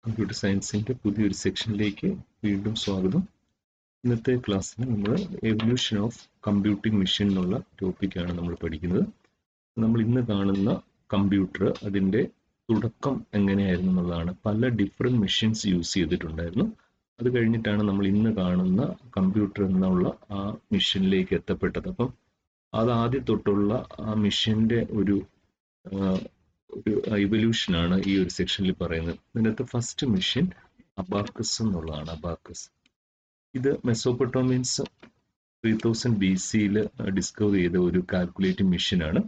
Computer സയൻസിൻ്റെ പുതിയൊരു സെക്ഷനിലേക്ക് വീണ്ടും സ്വാഗതം. ഇന്നത്തെ ക്ലാസ്സിൽ നമ്മൾ എവല്യൂഷൻ ഓഫ് കമ്പ്യൂട്ടിംഗ് മെഷീൻ എന്നുള്ള ടോപ്പിക്കാണ് നമ്മൾ പഠിക്കുന്നത്. നമ്മൾ ഇന്ന് കാണുന്ന കമ്പ്യൂട്ടർ അതിൻ്റെ തുടക്കം എങ്ങനെയായിരുന്നു എന്നുള്ളതാണ്. പല ഡിഫറെൻറ്റ് മെഷീൻസ് യൂസ് ചെയ്തിട്ടുണ്ടായിരുന്നു. അത് കഴിഞ്ഞിട്ടാണ് നമ്മൾ ഇന്ന് കാണുന്ന കമ്പ്യൂട്ടർ എന്നുള്ള ആ മെഷീനിലേക്ക് എത്തപ്പെട്ടത്. അപ്പം അത് ആദ്യം തൊട്ടുള്ള ആ മെഷീൻ്റെ ഒരു ഇവല്യൂഷനാണ് ഈ ഒരു സെക്ഷനിൽ പറയുന്നത്. ഇതിനകത്ത് ഫസ്റ്റ് മെഷീൻ അബാക്കസ് എന്നുള്ളതാണ്. അബാക്കസ് ഇത് മെസോപ്പൊട്ടോമിയൻസ് 3000 BC-യിൽ ഡിസ്കവർ ചെയ്ത ഒരു കാൽക്കുലേറ്റിംഗ് മെഷീനാണ്.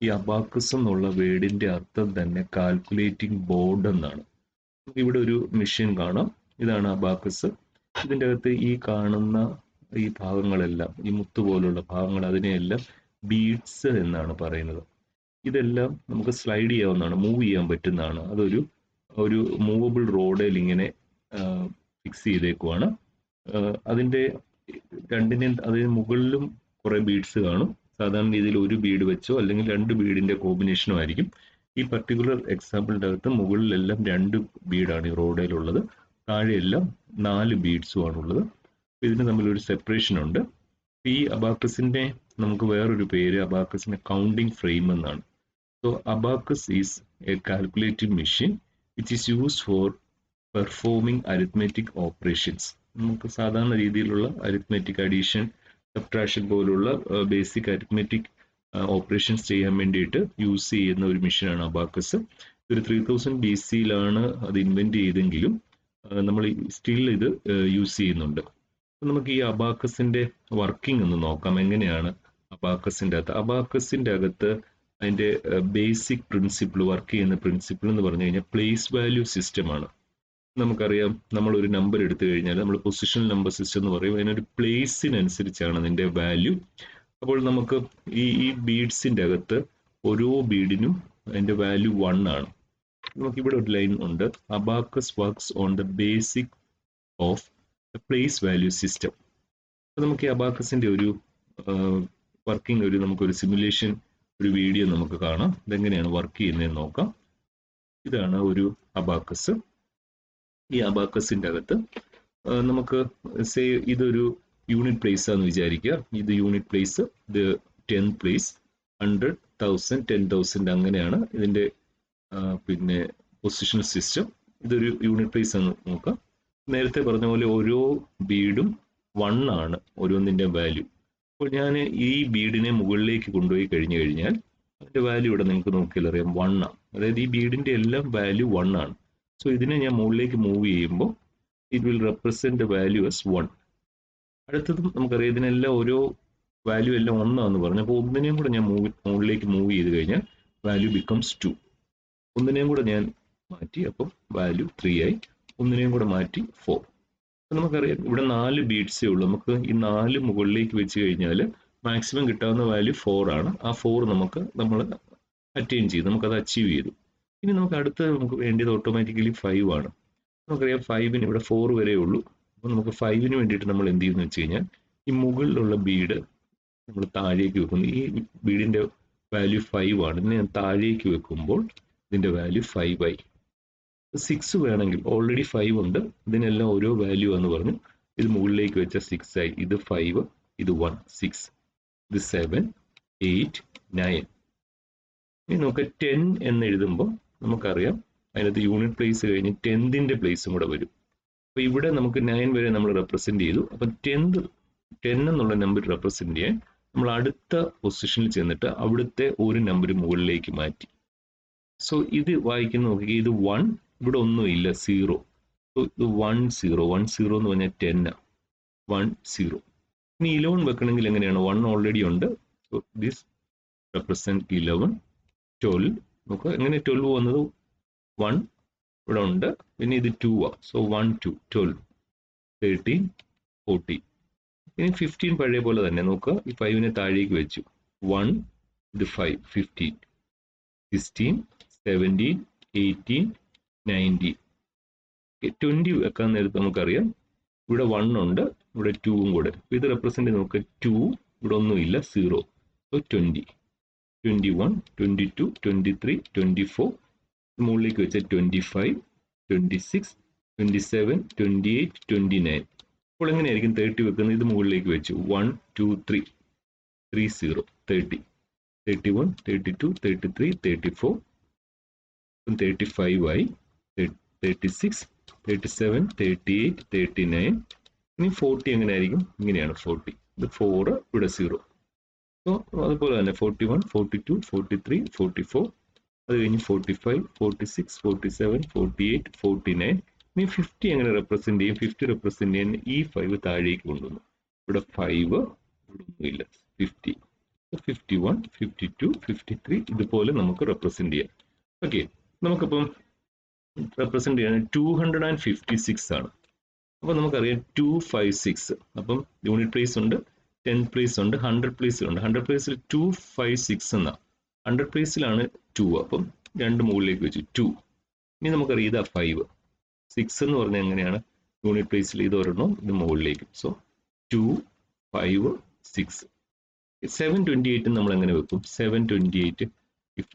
ഈ അബാക്കസ് എന്നുള്ള വേർഡിന്റെ അർത്ഥം തന്നെ കാൽക്കുലേറ്റിംഗ് ബോർഡ് എന്നാണ്. ഇവിടെ ഒരു മെഷീൻ കാണാം. ഇതാണ് അബാക്കസ്. ഇതിൻ്റെ അകത്ത് ഈ കാണുന്ന ഈ ഭാഗങ്ങളെല്ലാം, ഈ മുത്ത് പോലുള്ള ഭാഗങ്ങൾ, അതിനെയെല്ലാം ബീഡ്സ് എന്നാണ് പറയുന്നത്. ഇതെല്ലാം നമുക്ക് സ്ലൈഡ് ചെയ്യാവുന്നതാണ്, മൂവ് ചെയ്യാൻ പറ്റുന്നതാണ്. അതൊരു മൂവബിൾ റോഡിൽ ഇങ്ങനെ ഫിക്സ് ചെയ്തേക്കുവാണ്. അതിൻ്റെ അതിന് മുകളിലും കുറേ ബീഡ്സ് കാണും. സാധാരണ രീതിയിൽ ഒരു ബീഡ് വെച്ചോ അല്ലെങ്കിൽ രണ്ട് ബീഡിന്റെ കോമ്പിനേഷനോ ആയിരിക്കും. ഈ പർട്ടിക്കുലർ എക്സാമ്പിളിൻ്റെ അകത്ത് മുകളിലെല്ലാം 2 ബീഡാണ് ഈ റോഡിലുള്ളത്, താഴെയെല്ലാം 4 ബീഡ്സും ആണുള്ളത്. ഇതിന് തമ്മിലൊരു സെപ്പറേഷൻ ഉണ്ട്. ഈ അബാക്കസിന്റെ നമുക്ക് വേറൊരു പേര് അബാക്കസിന്റെ കൗണ്ടിങ് ഫ്രെയിം എന്നാണ്. So abacus is a calculating machine which is used for performing arithmetic operations. നമുക്ക് സാധാരണ രീതിയിലുള്ള അരിത്മെറ്റിക് അഡീഷൻ, സബ്ട്രാക്ഷൻ പോലുള്ള ബേസിക് അരിത്മെറ്റിക് ഓപ്പറേഷൻസ് ചെയ്യാൻ വേണ്ടിയിട്ട് യൂസ് ചെയ്യുന്ന ഒരു മെഷീനാണ് അബാക്കസ്. ഒരു 3000 BC-യിലാണ് അത് ഇൻവെന്റ് ചെയ്തെങ്കിലും നമ്മൾ സ്റ്റിൽ ഇത് യൂസ് ചെയ്യുന്നുണ്ട്. നമുക്ക് ഈ അബാക്കസിന്റെ വർക്കിംഗ് ഒന്ന് നോക്കാം. എങ്ങനെയാണ് അബാക്കസിന്റെ അകത്ത്? അബാക്കസിന്റെ അകത്ത് അതിൻ്റെ ബേസിക് പ്രിൻസിപ്പിൾ, വർക്ക് ചെയ്യുന്ന പ്രിൻസിപ്പിൾ എന്ന് പറഞ്ഞു കഴിഞ്ഞാൽ പ്ലേസ് വാല്യൂ സിസ്റ്റമാണ്. നമുക്കറിയാം, നമ്മളൊരു നമ്പർ എടുത്തു കഴിഞ്ഞാൽ നമ്മൾ പൊസിഷണൽ നമ്പർ സിസ്റ്റം എന്ന് പറയും. അതിനൊരു പ്ലേസിനനുസരിച്ചാണ് അതിൻ്റെ വാല്യൂ. അപ്പോൾ നമുക്ക് ഈ ബീഡ്സിൻ്റെ അകത്ത് ഓരോ ബീഡിനും അതിൻ്റെ വാല്യൂ 1 ആണ്. നമുക്കിവിടെ ഒരു ലൈൻ ഉണ്ട്, abacus works on the basic of the place value system. അപ്പോൾ നമുക്ക് ഈ അബാക്കസിൻ്റെ ഒരു വർക്കിംഗ് നമുക്കൊരു സിമുലേഷൻ, ഒരു വീഡിയോ നമുക്ക് കാണാം. ഇതെങ്ങനെയാണ് വർക്ക് ചെയ്യുന്നതെന്ന് നോക്കാം. ഇതാണ് ഒരു അബാക്കസ്. ഈ അബാക്കസിന്റെ അകത്ത് നമുക്ക് ഇതൊരു യൂണിറ്റ് പ്ലേസ് ആണെന്ന് വിചാരിക്കുക. ഇത് യൂണിറ്റ് പ്ലേസ്, ഇത് 10 പ്ലേസ്, 100, 1000, 10,000 അങ്ങനെയാണ് ഇതിന്റെ പിന്നെ പൊസിഷണൽ സിസ്റ്റം. ഇതൊരു യൂണിറ്റ് പ്ലേസ് ആണ് നോക്കാം. നേരത്തെ പറഞ്ഞ പോലെ ഓരോ ബീഡും 1 ആണ് ഓരോന്നിന്റെ വാല്യൂ. അപ്പോൾ ഞാൻ ഈ ബീഡിനെ മുകളിലേക്ക് കൊണ്ടുപോയി കഴിഞ്ഞാൽ അതിന്റെ വാല്യൂ ഇവിടെ നിങ്ങൾക്ക് നോക്കിയാൽ അറിയാം 1 ആണ്. അതായത് ഈ ബീഡിന്റെ എല്ലാം വാല്യൂ 1 ആണ്. സോ ഇതിനെ ഞാൻ മുകളിലേക്ക് മൂവ് ചെയ്യുമ്പോൾ it will represent the value as 1. അടുത്തതും നമുക്കറിയാം, ഇതിനെല്ലാം ഓരോ വാല്യൂ എല്ലാം 1 ആണെന്ന് പറഞ്ഞു. അപ്പോൾ ഒന്നിനെയും കൂടെ ഞാൻ മുകളിലേക്ക് മൂവ് ചെയ്ത് കഴിഞ്ഞാൽ വാല്യൂ ബിക്കംസ് 2. ഒന്നിനെയും കൂടെ ഞാൻ മാറ്റി, അപ്പം വാല്യൂ 3 ആയി. ഒന്നിനെയും കൂടെ മാറ്റി 4. നമുക്കറിയാം ഇവിടെ 4 ബീഡ്സേ ഉള്ളൂ. നമുക്ക് ഈ 4 മുകളിലേക്ക് വെച്ച് കഴിഞ്ഞാൽ മാക്സിമം കിട്ടാവുന്ന വാല്യൂ 4 ആണ്. ആ 4 നമ്മൾ അറ്റൈൻ ചെയ്തു, നമുക്കത് അച്ചീവ് ചെയ്തു. ഇനി നമുക്ക് വേണ്ടിയത് ഓട്ടോമാറ്റിക്കലി 5 ആണ്. നമുക്കറിയാം 5-ന് ഇവിടെ 4 വരെ ഉള്ളൂ. അപ്പോൾ നമുക്ക് 5-ന് വേണ്ടിയിട്ട് നമ്മൾ എന്ത് ചെയ്യുന്നു വെച്ച് കഴിഞ്ഞാൽ ഈ മുകളിലുള്ള ബീഡ് നമ്മൾ താഴേക്ക് വെക്കുന്നു. ഈ ബീഡിന്റെ വാല്യൂ 5 ആണ്. ഇതിനെ ഞാൻ താഴേക്ക് വെക്കുമ്പോൾ ഇതിന്റെ വാല്യൂ 5 ആയി. 6 വേണമെങ്കിൽ, ഓൾറെഡി 5 ഉണ്ട്, ഇതിനെല്ലാം ഓരോ വാല്യൂ എന്ന് പറഞ്ഞു. ഇത് മുകളിലേക്ക് വെച്ച 6 ആയി. ഇത് 5, ഇത് 1, 6, ഇത് 7, 8, 9. ഇനി നമുക്ക് 10 എന്ന് എഴുതുമ്പോൾ നമുക്കറിയാം അതിനകത്ത് യൂണിറ്റ് പ്ലേസ് കഴിഞ്ഞ് 10ന്റെ പ്ലേസും കൂടെ വരും. അപ്പൊ ഇവിടെ നമുക്ക് 9 വരെ നമ്മൾ റെപ്രസെന്റ് ചെയ്തു. അപ്പൊ 10 എന്നുള്ള നമ്പർ റെപ്രസെന്റ് ചെയ്യാൻ നമ്മൾ അടുത്ത പൊസിഷനിൽ ചെന്നിട്ട് അവിടുത്തെ ഒരു നമ്പർ മുകളിലേക്ക് മാറ്റി. സോ ഇത് വായിക്കുന്ന നോക്കി, ഇത് 1, ഇവിടെ ഒന്നുമില്ല, 0. സോ ഇത് 1 0 1 0 എന്ന് പറഞ്ഞാൽ 10, 1 0. ഇനി 11 വെക്കണമെങ്കിൽ എങ്ങനെയാണ്? 1 ഓൾറെഡി ഉണ്ട്. So this represent 11, 12. നമുക്ക് എങ്ങനെ 12 വന്നത്? 1 ഇവിടെ ഉണ്ട്, പിന്നെ ഇത് 2 ആ. സോ 1 2 12, 13, 14. ഇനി 15 പഴയ പോലെ തന്നെ നോക്കുക. ഈ 5-നെ താഴേക്ക് വെച്ചു. 1, ഇത് 5, 15, 16, 17, 18, 19. 20 വെക്കാൻ നേരത്ത് നമുക്കറിയാം ഇവിടെ 1 ഉണ്ട്, ഇവിടെ 2-ഉം കൂടെ. ഇത് റെപ്രസെന്റ് നോക്കുക, 2 ഇവിടെ ഒന്നുമില്ല, 0. സോ 20, 21, 22, 23, 24. മുകളിലേക്ക് വെച്ച 25, 26, 27, 28, 29. അപ്പോൾ എങ്ങനെയായിരിക്കും 30 വെക്കുന്നത്? ഇത് മുകളിലേക്ക് വെച്ചു. 1, 2, 3, 30, 30, 31, 32, 33, 34, 35 ആയി, 36, 37, 38, 39. ഇനി 40 എങ്ങനെയായിരിക്കും? ഇങ്ങനെയാണ് 40. ഇത് 4, ഇവിടെ 0. സോ അതുപോലെ തന്നെ 41, 42, 43, 44, അത് കഴിഞ്ഞ് 45, 46, 47, 48, 49. ഇനി 50 എങ്ങനെ റെപ്രസെന്റ് ചെയ്യും? 50 റെപ്രസെന്റ് ചെയ്യാൻ ഈ 5 താഴേക്ക് കൊണ്ടുവന്നു. ഇവിടെ 5 ഇവിടെ ഒന്നുമില്ല. 50, 51, 52, 53 ഇതുപോലെ നമുക്ക് റെപ്രസെന്റ് ചെയ്യാം. ഓക്കെ, നമുക്കിപ്പം റെപ്രസെന്റ് ചെയ്യാൻ 256 ആണ്. അപ്പോൾ നമുക്കറിയാം 256. അപ്പം യൂണിറ്റ് പ്ലേസ് ഉണ്ട്, 10 പ്ലേസ് ഉണ്ട്, 100 പ്ലേസ് ഉണ്ട്. 100 പ്ലേസിൽ 256 എന്നാ. 100 പ്ലേസിലാണ് 2. അപ്പം രണ്ട് മുകളിലേക്ക് വെച്ചു 2. ഇനി നമുക്കറിയാം ഇതാ 5. 6 എന്ന് പറഞ്ഞാൽ എങ്ങനെയാണ്? യൂണിറ്റ് പ്ലേസിൽ ഇത് ഒരെണ്ണം, ഇത് മുകളിലേക്ക്. സോ 2, 5, 6. 728 നമ്മൾ എങ്ങനെ വെക്കും? 728,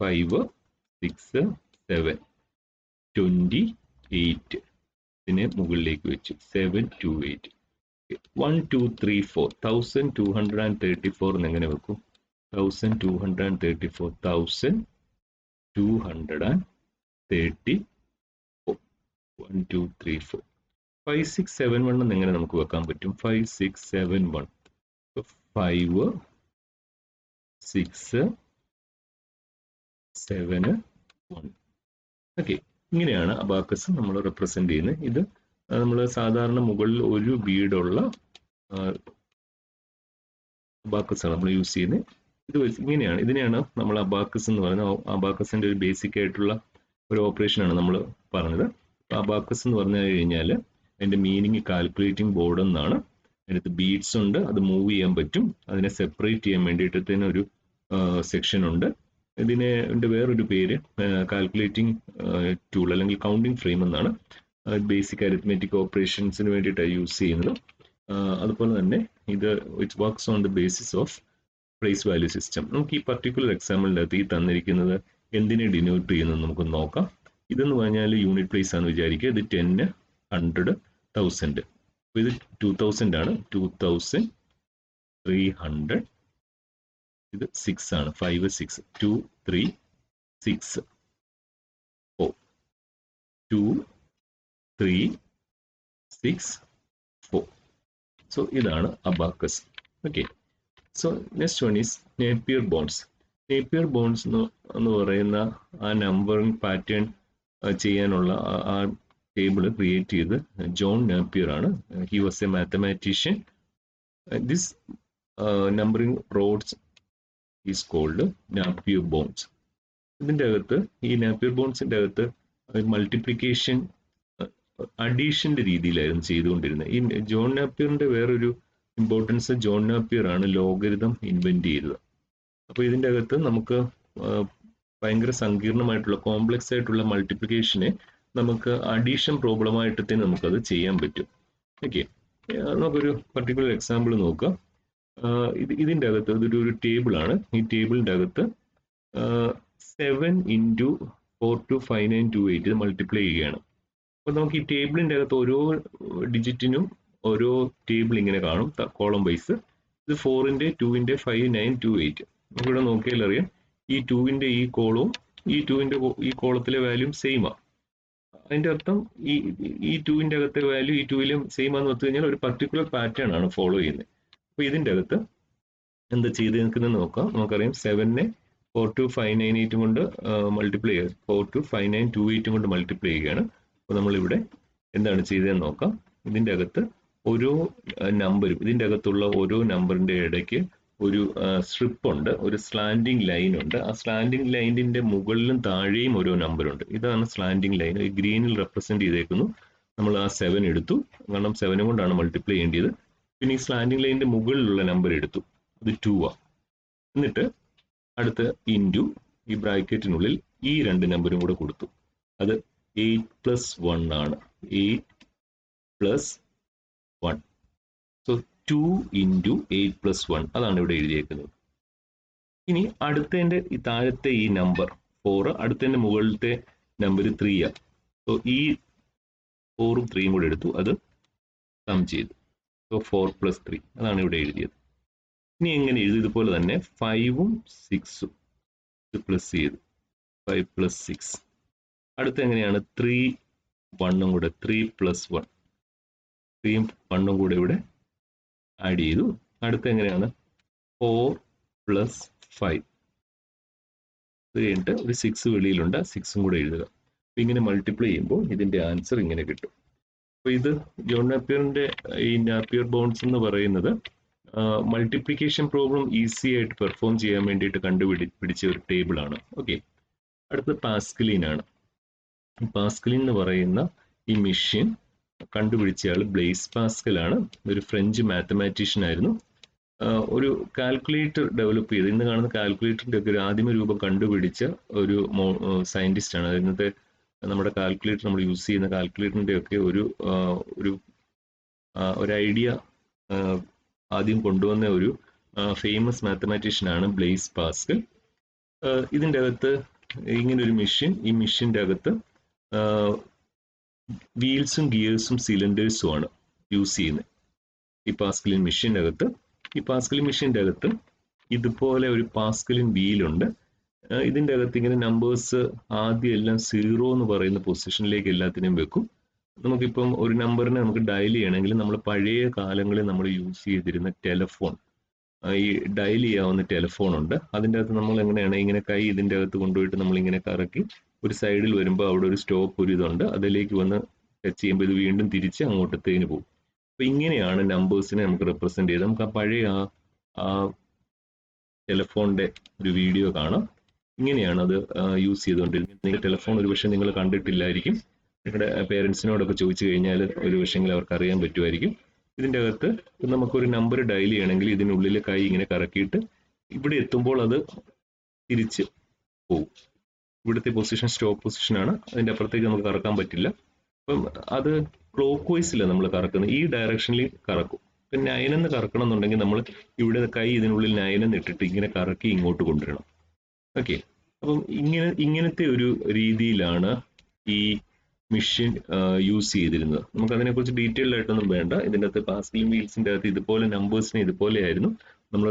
5, 6, 7, 28 ഇതിനെ മുകളിലേക്ക് വെച്ചു. 728. 1, 2, 3, 4. 1234 എന്ന് എങ്ങനെ വെക്കും? 1234, 1234. 1, 2, 3, 4. 5, 6, 7, 1 എന്ന് എങ്ങനെ നമുക്ക് വെക്കാൻ പറ്റും? 5, 6, 7, 1. 5, 6, 7, 1. ഓക്കെ, ഇങ്ങനെയാണ് അബാക്കസ് നമ്മൾ റെപ്രസെന്റ് ചെയ്യുന്നത്. ഇത് നമ്മൾ സാധാരണ മുകളിൽ ഒരു ബീഡുള്ള അബാക്കസ് ആണ് നമ്മൾ യൂസ് ചെയ്യുന്നത്. ഇത് ഇങ്ങനെയാണ്, ഇതിനെയാണ് നമ്മൾ അബാക്കസ് എന്ന് പറയുന്നത്. അബാക്കസിന്റെ ഒരു ബേസിക് ആയിട്ടുള്ള ഒരു ഓപ്പറേഷൻ ആണ് നമ്മൾ പറഞ്ഞത്. അബാക്കസ് എന്ന് പറഞ്ഞു കഴിഞ്ഞാൽ അതിന്റെ മീനിങ് കാൽക്കുലേറ്റിംഗ് ബോർഡ് എന്നാണ്. അതിനകത്ത് ബീഡ്സ് ഉണ്ട്, അത് മൂവ് ചെയ്യാൻ പറ്റും. അതിനെ സെപ്പറേറ്റ് ചെയ്യാൻ വേണ്ടിയിട്ട് തന്നെ ഒരു സെക്ഷൻ ഉണ്ട്. ഇതിനെ വേറൊരു പേര് കാൽക്കുലേറ്റിംഗ് ടൂൾ അല്ലെങ്കിൽ കൗണ്ടിങ് ഫ്രെയിം എന്നാണ്. ബേസിക് അരിത്മെറ്റിക് ഓപ്പറേഷൻസിന് വേണ്ടിയിട്ടാണ് യൂസ് ചെയ്യുന്നത്. അതുപോലെ തന്നെ ഇത് it works on the basis of place value system. നമുക്ക് ഈ പർട്ടിക്കുലർ എക്സാമ്പിളിൻ്റെ അകത്ത് ഈ തന്നിരിക്കുന്നത് എന്തിനെ ഡിനോട്ട് ചെയ്യുന്നത് നമുക്ക് നോക്കാം. ഇതെന്ന് പറഞ്ഞാൽ യൂണിറ്റ് പ്ലേസ് ആണെന്ന് വിചാരിക്കുക. ഇത് 10, 100, 1000. അപ്പോൾ ഇത് 2000 ആണ്. 2300. ഇത് 6 ആണ്. 5, 6. 2, 3, 6, 4. 2, 3, 6, 4. സോ ഇതാണ് abacus. Okay, so next one is Napier bones. Napier bones എന്ന് പറയുന്ന ആ നമ്പറിംഗ് പാറ്റേൺ ചെയ്യാനുള്ള ആ ടേബിൾ ക്രിയേറ്റ് ചെയ്ത് ജോൺ നേപ്പിയർ ആണ്. He was a mathematician. This numbering rods is called Napier bones. ഇതിൻ്റെ അകത്ത്, ഈ നാപ്പിയർ ബോൺസിന്റെ അകത്ത് മൾട്ടിപ്ലിക്കേഷൻ അഡീഷന്റെ രീതിയിലായിരുന്നു ചെയ്തുകൊണ്ടിരുന്നത്. ഈ ജോൺ നാപ്പിയറിന്റെ വേറൊരു ഇമ്പോർട്ടൻസ്, ജോൺ നാപ്പിയർ ആണ് ലോഗരിതം ഇൻവെന്റ് ചെയ്തത്. അപ്പോൾ ഇതിൻ്റെ അകത്ത് നമുക്ക് ഭയങ്കര സങ്കീർണമായിട്ടുള്ള കോംപ്ലക്സ് ആയിട്ടുള്ള മൾട്ടിപ്ലിക്കേഷനെ നമുക്ക് അഡീഷൻ പ്രോബ്ലമായിട്ട് തന്നെ നമുക്കത് ചെയ്യാൻ പറ്റും. ഓക്കെ, നമുക്കൊരു പർട്ടിക്കുലർ എക്സാമ്പിൾ നോക്കാം. ഇതിൻ്റെ അകത്ത് ഇതൊരു ടേബിൾ ആണ്. ഈ ടേബിളിൻ്റെ അകത്ത് 7 into 4 to 5928 ഇത് മൾട്ടിപ്ലൈ ചെയ്യുകയാണ്. അപ്പോൾ നമുക്ക് ഈ ടേബിളിൻ്റെ അകത്ത് ഓരോ ഡിജിറ്റിനും ഓരോ ടേബിൾ ഇങ്ങനെ കാണും, കോളം വൈസ്. ഇത് 4ന്റെ, 2ന്റെ, 5, 9, 2, 8. നമുക്കിവിടെ നോക്കിയാൽ അറിയാം ഈ 2ന്റെ ഈ കോളവും ഈ 2ന്റെ ഈ കോളത്തിലെ വാല്യൂം സെയിം ആണ്. അതിന്റെ അർത്ഥം ഈ 2ന്റെ അകത്തെ വാല്യൂ ഈ 2ലും സെയിം ആണെന്ന് വെച്ച് കഴിഞ്ഞാൽ ഒരു പർട്ടിക്കുലർ പാറ്റേൺ ആണ് ഫോളോ ചെയ്യുന്നത്. അപ്പോൾ ഇതിന്റെ അകത്ത് എന്താ ചെയ്ത് നിൽക്കുന്നത് നോക്കാം. നമുക്കറിയാം 7നെ 4 to 598 കൊണ്ട് മൾട്ടിപ്ലൈ ചെയ്യുക. 4 to 5928 കൊണ്ട് മൾട്ടിപ്ലൈ ചെയ്യുകയാണ്. അപ്പോൾ നമ്മളിവിടെ എന്താണ് ചെയ്തതെന്ന് നോക്കാം. ഇതിൻ്റെ അകത്ത് ഓരോ നമ്പരും, ഇതിൻ്റെ അകത്തുള്ള ഓരോ നമ്പറിൻ്റെ ഇടയ്ക്ക് ഒരു സ്ട്രിപ്പ് ഉണ്ട്, ഒരു സ്ലാൻഡിങ് ലൈൻ ഉണ്ട്. ആ സ്ലാൻഡിങ് ലൈനിന്റെ മുകളിലും താഴെയും ഓരോ നമ്പറുണ്ട്. ഇതാണ് സ്ലാൻഡിങ് ലൈൻ. ഗ്രീനിൽ റെപ്രസെന്റ് ചെയ്തേക്കുന്നു. നമ്മൾ ആ 7 എടുത്തു, കാരണം 7 കൊണ്ടാണ് മൾട്ടിപ്ലൈ ചെയ്യേണ്ടത്. പിന്നെ ഈ സ്ലാൻഡിങ് ലൈനിന്റെ മുകളിലുള്ള നമ്പർ എടുത്തു, അത് 2 ആണ്. എന്നിട്ട് അടുത്ത ഇൻറ്റു ഈ ബ്രാക്കറ്റിനുള്ളിൽ ഈ രണ്ട് നമ്പരും കൂടെ കൊടുത്തു. അത് 8+1 ആണ്. 8+1. സോ 2 into 8+1 അതാണ് ഇവിടെ എഴുതിയേക്കുന്നത്. ഇനി അടുത്തതിന്റെ ഈ താഴത്തെ ഈ നമ്പർ 4, അടുത്തതിന്റെ മുകളിലത്തെ നമ്പർ 3 ആണ്. സോ ഈ 4ഉം 3യും കൂടെ എടുത്തു, അത് സം ചെയ്തു. സോ 4 + 3 അതാണ് ഇവിടെ എഴുതിയത്. ഇനി എങ്ങനെ എഴുതും? ഇതുപോലെ തന്നെ 5ഉം 6ഉം ഇത് പ്ലസ് ചെയ്തു, 5 + 6. അടുത്ത എങ്ങനെയാണ്? 3 1ഉം കൂടെ, 3 + 1, 3യും 1ഉം കൂടെ ഇവിടെ ആഡ് ചെയ്തു. അടുത്ത എങ്ങനെയാണ്? 4 + 5. അത് കഴിഞ്ഞിട്ട് ഒരു 6 വെളിയിലുണ്ട്, 6ഉം കൂടെ എഴുതുക. അപ്പൊ ഇങ്ങനെ മൾട്ടിപ്ലൈ ചെയ്യുമ്പോൾ ഇതിന്റെ ആൻസർ ഇങ്ങനെ കിട്ടും. അപ്പൊ ഇത് ജോൺ നാപ്പിയറിന്റെ ഈ നാപ്പിയർ ബൗണ്ട്സ് എന്ന് പറയുന്നത് മൾട്ടിപ്ലിക്കേഷൻ പ്രോബ്ലം ഈസി ആയിട്ട് പെർഫോം ചെയ്യാൻ വേണ്ടിയിട്ട് കണ്ടുപിടിച്ച ഒരു ടേബിൾ ആണ്. ഓക്കെ, അടുത്തത് പാസ്കലിൻ ആണ്. പാസ്കലിൻ എന്ന് പറയുന്ന ഈ മെഷീൻ കണ്ടുപിടിച്ച ആൾ ബ്ലേസ് പാസ്കൽ ആണ്. ഒരു ഫ്രഞ്ച് മാത്തമാറ്റീഷ്യൻ ആയിരുന്നു. ഒരു കാൽക്കുലേറ്റർ ഡെവലപ്പ് ചെയ്ത്, ഇന്ന് കാണുന്ന കാൽക്കുലേറ്ററിന്റെ ഒക്കെ ഒരു ആദിമ രൂപം കണ്ടുപിടിച്ച ഒരു സയന്റിസ്റ്റ് ആണ്. ഇന്നത്തെ നമ്മുടെ കാൽക്കുലേറ്റർ, നമ്മൾ യൂസ് ചെയ്യുന്ന കാൽക്കുലേറ്ററിന്റെ ഒക്കെ ഒരു ഐഡിയ ആദ്യം കൊണ്ടുവന്ന ഒരു ഫേമസ് മാത്തമാറ്റീഷ്യൻ ആണ് ബ്ലേസ് പാസ്കൽ. ഇതിൻ്റെ അകത്ത് ഇങ്ങനെ ഒരു മെഷീൻ, ഈ മെഷീൻ്റെ അകത്ത് വീൽസും ഗിയേഴ്സും സിലിണ്ടേഴ്സും ആണ് യൂസ് ചെയ്യുന്നത് ഈ പാസ്കലിൻ മെഷീൻ്റെ അകത്ത്. ഈ പാസ്കലിൻ മെഷീൻ്റെ അകത്ത് ഇതുപോലെ ഒരു പാസ്കലിൻ വീലുണ്ട്. ഇതിൻ്റെ അകത്ത് ഇങ്ങനെ നമ്പേഴ്സ് ആദ്യം എല്ലാം 0 എന്ന് പറയുന്ന പൊസിഷനിലേക്ക് എല്ലാത്തിനെയും വെക്കും. നമുക്കിപ്പം ഒരു നമ്പറിനെ നമുക്ക് ഡയൽ ചെയ്യണമെങ്കിൽ നമ്മൾ പഴയ കാലങ്ങളിൽ നമ്മൾ യൂസ് ചെയ്തിരുന്ന ടെലഫോൺ, ഈ ഡയൽ ചെയ്യാവുന്ന ടെലഫോൺ ഉണ്ട്. അതിൻ്റെ അകത്ത് നമ്മൾ എങ്ങനെയാണ് ഇങ്ങനെ കൈ ഇതിൻ്റെ അകത്ത് കൊണ്ടുപോയിട്ട് നമ്മൾ ഇങ്ങനെ കറക്കി ഒരു സൈഡിൽ വരുമ്പോൾ അവിടെ ഒരു സ്റ്റോപ്പ് ഒരു ഇതുണ്ട്, അതിലേക്ക് വന്ന് ടച്ച് ചെയ്യുമ്പോൾ ഇത് വീണ്ടും തിരിച്ച് അങ്ങോട്ടത്തേന് പോകും. അപ്പൊ ഇങ്ങനെയാണ് നമ്പേഴ്സിനെ നമുക്ക് റെപ്രസെന്റ് ചെയ്ത്. നമുക്ക് ആ പഴയ ആ ടെലഫോണിന്റെ ഒരു വീഡിയോ കാണാം. ഇങ്ങനെയാണ് അത് യൂസ് ചെയ്തുകൊണ്ടിരുന്നത്. നിങ്ങൾ ടെലഫോൺ ഒരുപക്ഷെ നിങ്ങൾ കണ്ടിട്ടില്ലായിരിക്കും. നിങ്ങളുടെ പേരൻസിനോടൊക്കെ ചോദിച്ചു കഴിഞ്ഞാൽ ഒരു പക്ഷെങ്കിൽ അവർക്ക് അറിയാൻ പറ്റുമായിരിക്കും. ഇതിൻ്റെ അകത്ത് നമുക്കൊരു നമ്പർ ഡയൽ ചെയ്യണമെങ്കിൽ ഇതിനുള്ളിൽ കൈ ഇങ്ങനെ കറക്കിയിട്ട് ഇവിടെ എത്തുമ്പോൾ അത് തിരിച്ച് പോകും. ഇവിടുത്തെ പൊസിഷൻ സ്റ്റോപ്പ് പൊസിഷനാണ്, അതിൻ്റെ അപ്പുറത്തേക്ക് നമുക്ക് കറക്കാൻ പറ്റില്ല. അപ്പം അത് ക്ലോക്ക് വൈസില്ല നമ്മൾ കറക്കുന്നത്, ഈ ഡയറക്ഷനിൽ കറക്കും. ഇപ്പം 9 എന്ന് കറക്കണം എന്നുണ്ടെങ്കിൽ നമ്മൾ ഇവിടെ കൈ ഇതിനുള്ളിൽ 9 എന്ന് ഇട്ടിട്ട് ഇങ്ങനെ കറക്കി ഇങ്ങോട്ട് കൊണ്ടുവരണം. ഓക്കെ, അപ്പം ഇങ്ങനത്തെ ഒരു രീതിയിലാണ് ഈ മെഷീൻ യൂസ് ചെയ്തിരുന്നത്. നമുക്ക് അതിനെക്കുറിച്ച് ഡീറ്റെയിൽഡ് ആയിട്ടൊന്നും വേണ്ട. ഇതിൻ്റെ അകത്ത് പാസ്കലിൻ വീൽസിൻ്റെ അകത്ത് ഇതുപോലെ നമ്പേഴ്സിനെ ഇതുപോലെ ആയിരുന്നു നമ്മൾ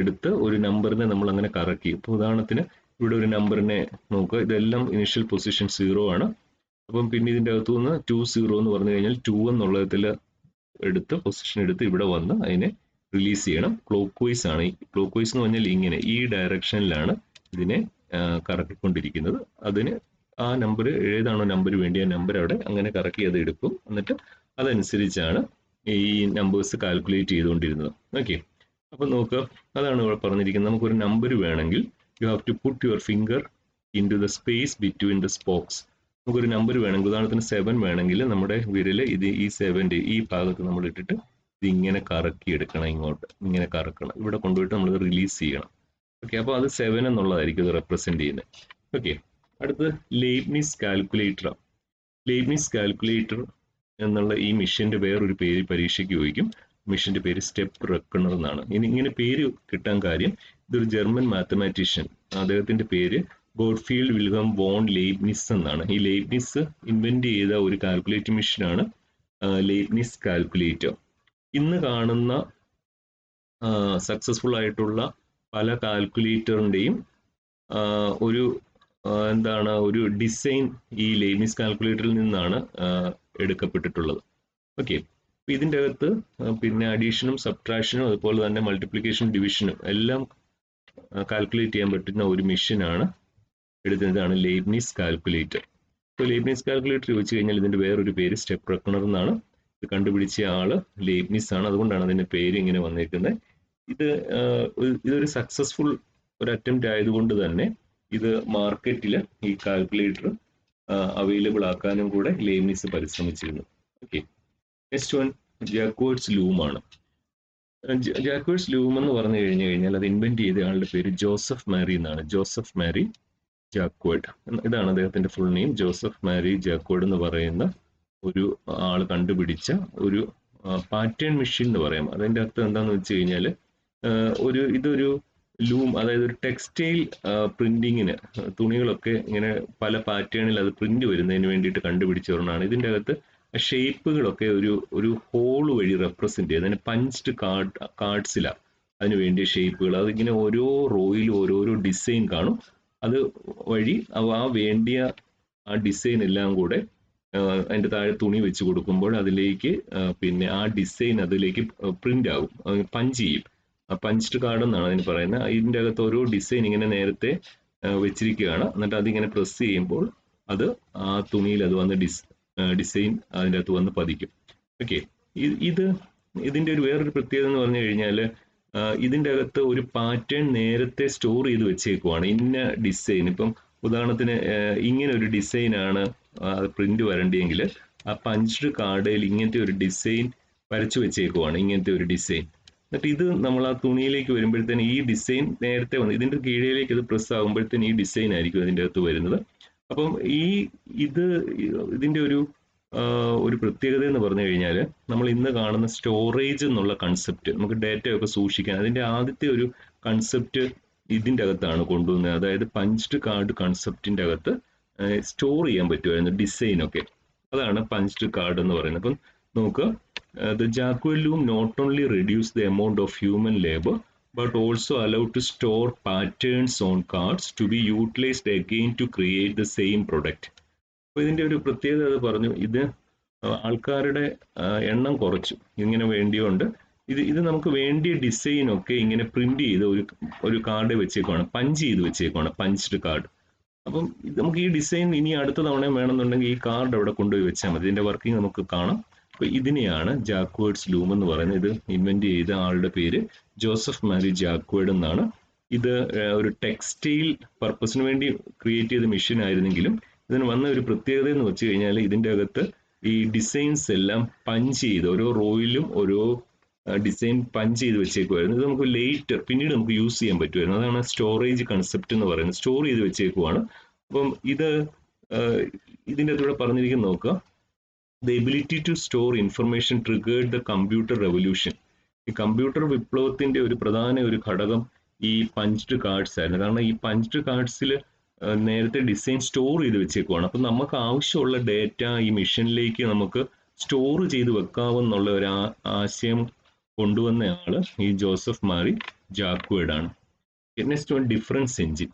എടുത്ത് ഒരു നമ്പറിനെ നമ്മൾ അങ്ങനെ കറക്കി. ഇപ്പോൾ ഉദാഹരണത്തിന് ഇവിടെ ഒരു നമ്പറിനെ നോക്കുക, ഇതെല്ലാം ഇനിഷ്യൽ പൊസിഷൻ 0 ആണ്. അപ്പം പിന്നെ ഇതിൻ്റെ അകത്തു നിന്ന് 20 എന്ന് പറഞ്ഞു കഴിഞ്ഞാൽ 2 എന്നുള്ളതിൽ എടുത്ത് പൊസിഷൻ എടുത്ത് ഇവിടെ വന്ന് അതിനെ റിലീസ് ചെയ്യണം. ക്ലോക്ക് വൈസ് ആണ്. ക്ലോക്ക് വൈസ് എന്ന് പറഞ്ഞാൽ ഇങ്ങനെ ഈ ഡയറക്ഷനിലാണ് ഇതിനെ കറക്കിക്കൊണ്ടിരിക്കുന്നത്. അതിന് ആ നമ്പർ ഏതാണോ നമ്പർ വേണ്ടി ആ നമ്പർ അവിടെ അങ്ങനെ കറക്കി അത് എടുക്കും. എന്നിട്ട് അതനുസരിച്ചാണ് ഈ നമ്പേഴ്സ് കാൽക്കുലേറ്റ് ചെയ്തുകൊണ്ടിരുന്നത്. ഓക്കെ, അപ്പം നോക്കുക, അതാണ് ഇവിടെ പറഞ്ഞിരിക്കുന്നത്. നമുക്കൊരു നമ്പർ വേണമെങ്കിൽ you have to put your finger in to the space between the spokes. നമുക്കൊരു നമ്പർ വേണമെങ്കിൽ, ഉദാഹരണത്തിന് 7 വേണമെങ്കിൽ നമ്മുടെ വിരല് ഇത് ഈ 7ന്റെ ഈ ഭാഗത്ത് നമ്മൾ ഇട്ടിട്ട് ഇത് ഇങ്ങനെ കറക്കി എടുക്കണം, ഇങ്ങോട്ട് ഇങ്ങനെ കറക്കണം, ഇവിടെ കൊണ്ടുപോയിട്ട് നമ്മൾ റിലീസ് ചെയ്യണം. ഓക്കെ, അപ്പോൾ അത് 7 എന്നുള്ളതായിരിക്കും ഇത് റെപ്രസെന്റ് ചെയ്യുന്നത്. ഓക്കെ, അടുത്തത് ലെയ്ബ്നിസ് കാൽക്കുലേറ്റർ. ലെയ്ബ്നിസ് കാൽക്കുലേറ്റർ എന്നുള്ള ഈ മെഷീന്റെ വേറൊരു പേര് പരീക്ഷയ്ക്ക് ചോദിക്കും. മെഷീന്റെ പേര് സ്റ്റെപ്പ് റെക്കണർ എന്നാണ്. ഇങ്ങനെ പേര് കിട്ടാൻ കാര്യം, ഇതൊരു ജർമ്മൻ മാത്തമാറ്റീഷ്യൻ, അദ്ദേഹത്തിന്റെ പേര് ഗോഡ്ഫീൽഡ് വിൽഹം വോൺ ലെയ്ബ്നിസ് എന്നാണ്. ഈ ലെയ്ബ്നിസ് ഇൻവെന്റ് ചെയ്ത ഒരു കാൽക്കുലേറ്റിംഗ് മെഷീനാണ് ലെയ്ബ്നിസ് കാൽക്കുലേറ്റർ. ഇന്ന് കാണുന്ന സക്സസ്ഫുൾ ആയിട്ടുള്ള പല കാൽക്കുലേറ്ററിന്റെയും ഒരു ഒരു ഡിസൈൻ ഈ ലെയ്ബ്നിസ് കാൽക്കുലേറ്ററിൽ നിന്നാണ് എടുക്കപ്പെട്ടിട്ടുള്ളത്. ഓക്കെ, ഇതിൻ്റെ അകത്ത് പിന്നെ അഡീഷനും സബ്ട്രാക്ഷനും അതുപോലെ തന്നെ മൾട്ടിപ്ലിക്കേഷൻ ഡിവിഷനും എല്ലാം കാൽക്കുലേറ്റ് ചെയ്യാൻ പറ്റുന്ന ഒരു മെഷീനാണ് എടുത്തതാണ് ലെയ്ബ്നിസ് കാൽക്കുലേറ്റർ. ഇപ്പോൾ ലെയ്ബ്നിസ് കാൽക്കുലേറ്റർ ചോദിച്ചു കഴിഞ്ഞാൽ ഇതിന്റെ വേറൊരു പേര് സ്റ്റെപ്പ് റെക്കണർ എന്നാണ്. ഇത് കണ്ടുപിടിച്ച ആള് ലെയ്ബ്നിസ് ആണ്, അതുകൊണ്ടാണ് അതിന്റെ പേര് ഇങ്ങനെ വന്നേക്കുന്നത്. ഇതൊരു സക്സസ്ഫുൾ ഒരു അറ്റംപ്റ്റ് ആയതുകൊണ്ട് തന്നെ ഇത് മാർക്കറ്റിൽ ഈ കാൽക്കുലേറ്റർ അവൈലബിൾ ആക്കാനും കൂടെ ലെയ്ബ്നിസ് പരിശ്രമിച്ചിരുന്നു. Okay, next one Jacquard's loom ആണ്. ജാക്വേർഡ്സ് ലൂം എന്ന് പറഞ്ഞു കഴിഞ്ഞാൽ അത് ഇൻവെന്റ് ചെയ്ത ആളുടെ പേര് ജോസഫ് മാരി എന്നാണ്. ജോസഫ് മാരി ജാക്വേർഡ്, ഇതാണ് അദ്ദേഹത്തിന്റെ ഫുൾ നെയിം. ജോസഫ് മാരി ജാക്വേർഡ് എന്ന് പറയുന്ന ഒരു ആൾ കണ്ടുപിടിച്ച ഒരു പാറ്റേൺ മെഷീൻ എന്ന് പറയാം. അതിന്റെ അർത്ഥം എന്താണെന്ന് വെച്ച് കഴിഞ്ഞാൽ ഇതൊരു ലൂം, അതായത് ഒരു ടെക്സ്റ്റൈൽ പ്രിന്റിങ്ങിന് തുണികളൊക്കെ ഇങ്ങനെ പല പാറ്റേണിൽ അത് പ്രിന്റ് വരുന്നതിന് വേണ്ടിയിട്ട് കണ്ടുപിടിച്ച ഒരെണ്ണമാണ്. ഇതിൻ്റെ അകത്ത് ഷേപ്പുകളൊക്കെ ഒരു ഹോൾ വഴി റെപ്രസെന്റ് ചെയ്ത് അതിന് പഞ്ച്ഡ് കാർഡ്സിലാണ് അതിന് വേണ്ടിയ ഷേപ്പുകൾ. അതിങ്ങനെ ഓരോ റോയിലും ഓരോരോ ഡിസൈൻ കാണും. അത് വഴി ആ വേണ്ടിയ ആ ഡിസൈൻ എല്ലാം കൂടെ അതിന്റെ താഴെ തുണി വെച്ച് കൊടുക്കുമ്പോൾ അതിലേക്ക് പിന്നെ ആ ഡിസൈൻ അതിലേക്ക് പ്രിന്റ് ആകും, പഞ്ച് ചെയ്യും. പഞ്ച്ഡ് കാർഡ് എന്നാണ് അതിന് പറയുന്നത്. ഇതിന്റെ അകത്ത് ഓരോ ഡിസൈൻ ഇങ്ങനെ നേരത്തെ വെച്ചിരിക്കുകയാണ്. എന്നിട്ട് അതിങ്ങനെ പ്രസ് ചെയ്യുമ്പോൾ അത് ആ തുണിയിൽ അത് വന്ന് ഡിസൈൻ അതിൻ്റെ അകത്ത് വന്ന് പതിക്കും. ഓക്കെ, ഇതിന്റെ വേറൊരു പ്രത്യേകത എന്ന് പറഞ്ഞു കഴിഞ്ഞാൽ ഇതിന്റെ അകത്ത് ഒരു പാറ്റേൺ നേരത്തെ സ്റ്റോർ ചെയ്ത് വെച്ചേക്കുവാണ്. ഇന്ന ഡിസൈൻ, ഇപ്പം ഉദാഹരണത്തിന് ഇങ്ങനെ ഒരു ഡിസൈനാണ് പ്രിന്റ് വരണ്ടെങ്കിൽ ആ പഞ്ച്ഡ് കാർഡിൽ ഇങ്ങനത്തെ ഒരു ഡിസൈൻ വരച്ചു വെച്ചേക്കുവാണ്, ഇങ്ങനത്തെ ഒരു ഡിസൈൻ. എന്നിട്ട് ഇത് നമ്മൾ ആ തുണിയിലേക്ക് വരുമ്പോഴത്തേന് ഈ ഡിസൈൻ നേരത്തെ വന്ന് ഇതിന്റെ കീഴിലേക്ക് ഇത് പ്രസ് ആകുമ്പോഴത്തേന് ഈ ഡിസൈൻ ആയിരിക്കും അതിൻ്റെ അകത്ത് വരുന്നത്. അപ്പം ഇതിന്റെ ഒരു പ്രത്യേകത എന്ന് പറഞ്ഞു കഴിഞ്ഞാൽ നമ്മൾ ഇന്ന് കാണുന്ന സ്റ്റോറേജ് എന്നുള്ള കൺസെപ്റ്റ്, നമുക്ക് ഡേറ്റയൊക്കെ സൂക്ഷിക്കാൻ, അതിന്റെ ആദ്യത്തെ ഒരു കൺസെപ്റ്റ് ഇതിന്റെ അകത്താണ് കൊണ്ടുവന്നത്. അതായത് പഞ്ച്ഡ് കാർഡ് കൺസെപ്റ്റിന്റെ അകത്ത് സ്റ്റോർ ചെയ്യാൻ പറ്റുമായിരുന്നു ഡിസൈനൊക്കെ. അതാണ് പഞ്ച്ഡ് കാർഡ് എന്ന് പറയുന്നത്. അപ്പം നോക്കുക, the Jacquard loom not only reduce the amount of human labor but also allow to store patterns on cards to be utilized again to create the same product. അപ്പോൾ ഇതിന്റെ ഒരു പ്രത്യേകത പറഞ്ഞു, ഇത് ആൾക്കാരുടെ എണ്ണം കുറച്ചു. ഇങ്ങനെ വേണ്ടിയുണ്ട് ഇത് നമുക്ക് വേണ്ടിയ ഡിസൈൻ ഒക്കെ ഇങ്ങനെ പ്രിന്റ് ചെയ്ത് ഒരു കാർഡ് വെച്ചേക്കുവാണ്, പഞ്ച് ചെയ്ത് വെച്ചേക്കുവാണ്, പഞ്ച്ഡ് കാർഡ്. അപ്പം നമുക്ക് ഈ ഡിസൈൻ ഇനി അടുത്ത തവണ വേണമെന്നുണ്ടെങ്കിൽ ഈ കാർഡ് അവിടെ കൊണ്ടുപോയി വെച്ചാൽ മതി. ഇതിന്റെ വർക്കിംഗ് നമുക്ക് കാണാം. അപ്പൊ ഇതിനെയാണ് ജാക്വേർഡ്സ് ലൂം എന്ന് പറയുന്നത്. ഇത് ഇൻവെന്റ് ചെയ്ത ആളുടെ പേര് ജോസഫ് മാരി ജാക്വേർഡ് എന്നാണ്. ഇത് ഒരു ടെക്സ്റ്റൈൽ പർപ്പസിന് വേണ്ടി ക്രിയേറ്റ് ചെയ്ത മെഷീൻ ആയിരുന്നെങ്കിലും ഇതിന് വന്ന ഒരു പ്രത്യേകത എന്ന് വെച്ച് കഴിഞ്ഞാൽ ഇതിന്റെ അകത്ത് ഈ ഡിസൈൻസ് എല്ലാം പഞ്ച് ചെയ്ത് ഓരോ റോയിലും ഓരോ ഡിസൈൻ പഞ്ച് ചെയ്ത് വെച്ചേക്കുമായിരുന്നു. ഇത് നമുക്ക് ലേറ്റർ പിന്നീട് നമുക്ക് യൂസ് ചെയ്യാൻ പറ്റുമായിരുന്നു. അതാണ് സ്റ്റോറേജ് കൺസെപ്റ്റ് എന്ന് പറയുന്നത്. സ്റ്റോർ ചെയ്ത് വെച്ചേക്കുവാണ്. അപ്പം ഇതിൻ്റെ കൂടെ പറഞ്ഞിരിക്കുന്ന നോക്കുക, the ability to store information triggered the computer revolution. ഈ കമ്പ്യൂട്ടർ വിപ്ലവത്തിന്റെ ഒരു പ്രധാന ഒരു ഘടകം ഈ പഞ്ച്ഡ് കാർഡ്സ് ആയിരുന്നു. കാരണം ഈ പഞ്ച്ഡ് കാർഡ്സിൽ നേരത്തെ ഡിസൈൻ സ്റ്റോർ ചെയ്ത് വെച്ചേക്കുവാണ്. അപ്പം നമുക്ക് ആവശ്യമുള്ള ഡേറ്റ ഈ മെഷീനിലേക്ക് നമുക്ക് സ്റ്റോർ ചെയ്ത് വെക്കാമെന്നുള്ള ഒരു ആശയം കൊണ്ടുവന്നയാള് ഈ ജോസഫ് മാരി ജാക്വേർഡ് ആണ്. Next one, difference engine.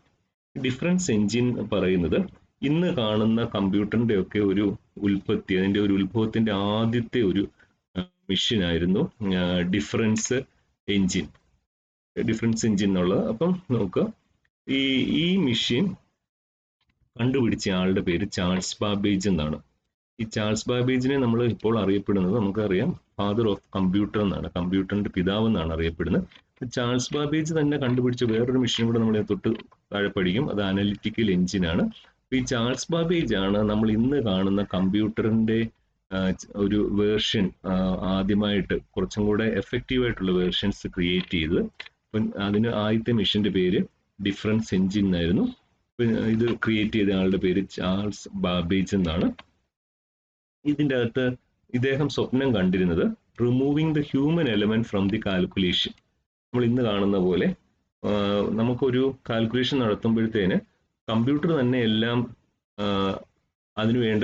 Difference engine പറയുന്നത് ഇന്ന് കാണുന്ന കമ്പ്യൂട്ടറിന്റെ ഒക്കെ ഒരു ഉൽപ്പത്തി, അതിന്റെ ഒരു ഉത്ഭവത്തിന്റെ ആദ്യത്തെ ഒരു മെഷീൻ ആയിരുന്നു ഡിഫറൻസ് എഞ്ചിൻ എന്നുള്ളത്. അപ്പം നോക്കുക, ഈ മെഷീൻ കണ്ടുപിടിച്ച ആളുടെ പേര് ചാൾസ് ബാബേജ് എന്നാണ്. ഈ ചാൾസ് ബാബേജിനെ നമ്മൾ ഇപ്പോൾ അറിയപ്പെടുന്നത്, നമുക്കറിയാം, ഫാദർ ഓഫ് കമ്പ്യൂട്ടർ എന്നാണ്, കമ്പ്യൂട്ടറിന്റെ പിതാവ് എന്നാണ് അറിയപ്പെടുന്നത്. ചാൾസ് ബാബേജ് തന്നെ കണ്ടുപിടിച്ച വേറൊരു മെഷീൻ കൂടെ നമ്മൾ തൊട്ട് താഴെ പഠിക്കും, അത് അനലിറ്റിക്കൽ എഞ്ചിനാണ്. ഈ ചാൾസ് ബാബേജ് ആണ് നമ്മൾ ഇന്ന് കാണുന്ന കമ്പ്യൂട്ടറിന്റെ ഒരു വേർഷൻ ആദ്യമായിട്ട് കുറച്ചും കൂടെ എഫക്റ്റീവ് ആയിട്ടുള്ള വേർഷൻസ് ക്രിയേറ്റ് ചെയ്തത്. അപ്പം അതിന് ആദ്യത്തെ മെഷീന്റെ പേര് ഡിഫറൻസ് എഞ്ചിൻ എന്നായിരുന്നു. ഇത് ക്രിയേറ്റ് ചെയ്ത ആളുടെ പേര് ചാൾസ് ബാബേജ് എന്നാണ്. ഇതിൻ്റെ അകത്ത് ഇദ്ദേഹം സ്വപ്നം കണ്ടിരുന്നത് removing the human element from the calculation. നമ്മൾ ഇന്ന് കാണുന്ന പോലെ നമുക്കൊരു കാൽക്കുലേഷൻ നടത്തുമ്പോഴത്തേന് കമ്പ്യൂട്ടർ തന്നെ എല്ലാം അതിനുവേണ്ട